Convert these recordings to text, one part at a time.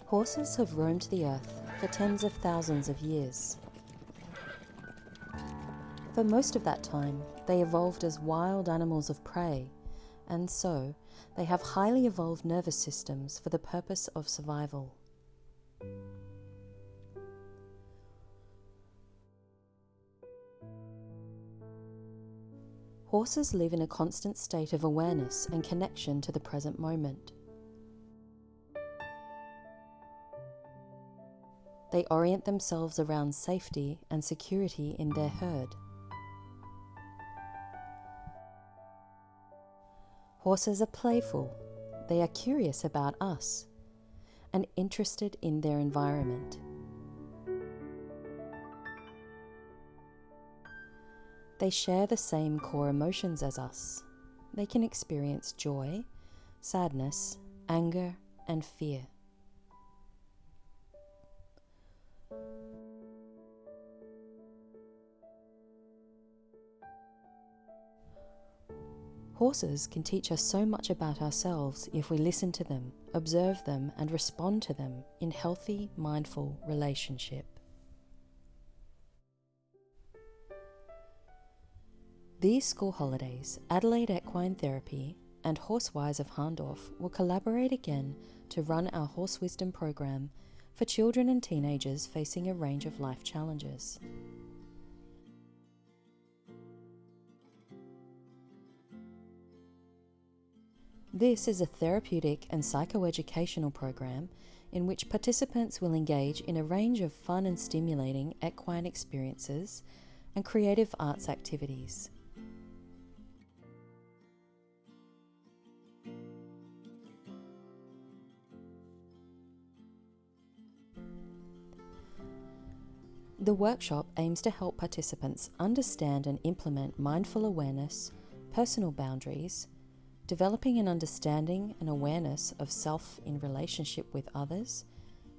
Horses have roamed the earth for tens of thousands of years. For most of that time, they evolved as wild animals of prey, and so they have highly evolved nervous systems for the purpose of survival. Horses live in a constant state of awareness and connection to the present moment. They orient themselves around safety and security in their herd. Horses are playful, they are curious about us, and interested in their environment. They share the same core emotions as us. They can experience joy, sadness, anger, and fear. Horses can teach us so much about ourselves if we listen to them, observe them, and respond to them in healthy, mindful relationship. These school holidays, Adelaide Equine Therapy and Horsewise of Hahndorf will collaborate again to run our Horse Wisdom program for children and teenagers facing a range of life challenges. This is a therapeutic and psychoeducational program in which participants will engage in a range of fun and stimulating equine experiences and creative arts activities. The workshop aims to help participants understand and implement mindful awareness, personal boundaries, developing an understanding and awareness of self in relationship with others,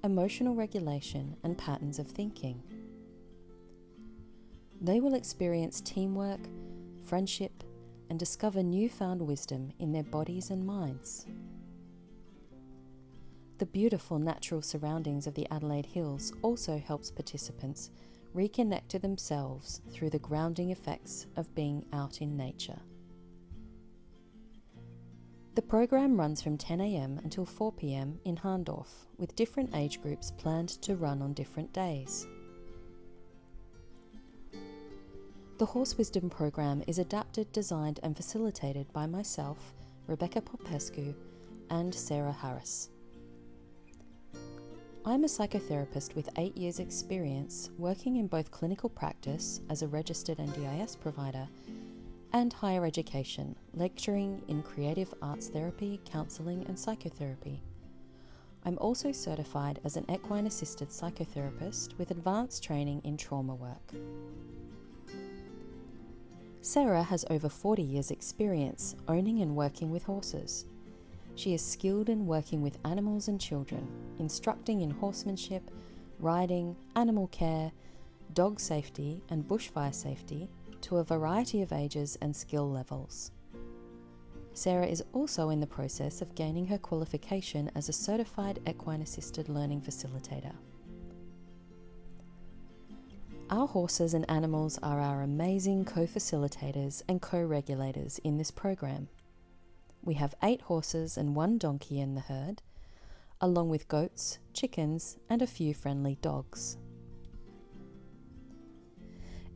emotional regulation, and patterns of thinking. They will experience teamwork, friendship, and discover newfound wisdom in their bodies and minds. The beautiful natural surroundings of the Adelaide Hills also helps participants reconnect to themselves through the grounding effects of being out in nature. The program runs from 10 a.m. until 4 p.m. in Hahndorf, with different age groups planned to run on different days. The Horse Wisdom program is adapted, designed and facilitated by myself, Rebecca Popescu, and Sarah Harris. I'm a psychotherapist with 8 years' experience working in both clinical practice as a registered NDIS provider and higher education, lecturing in creative arts therapy, counselling and psychotherapy. I'm also certified as an equine-assisted psychotherapist with advanced training in trauma work. Sarah has over 40 years' experience owning and working with horses. She is skilled in working with animals and children, instructing in horsemanship, riding, animal care, dog safety and bushfire safety to a variety of ages and skill levels. Sarah is also in the process of gaining her qualification as a certified equine-assisted learning facilitator. Our horses and animals are our amazing co-facilitators and co-regulators in this program. We have 8 horses and 1 donkey in the herd, along with goats, chickens, and a few friendly dogs.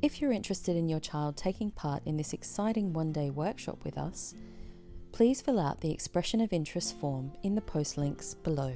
If you're interested in your child taking part in this exciting one-day workshop with us, please fill out the expression of interest form in the post links below.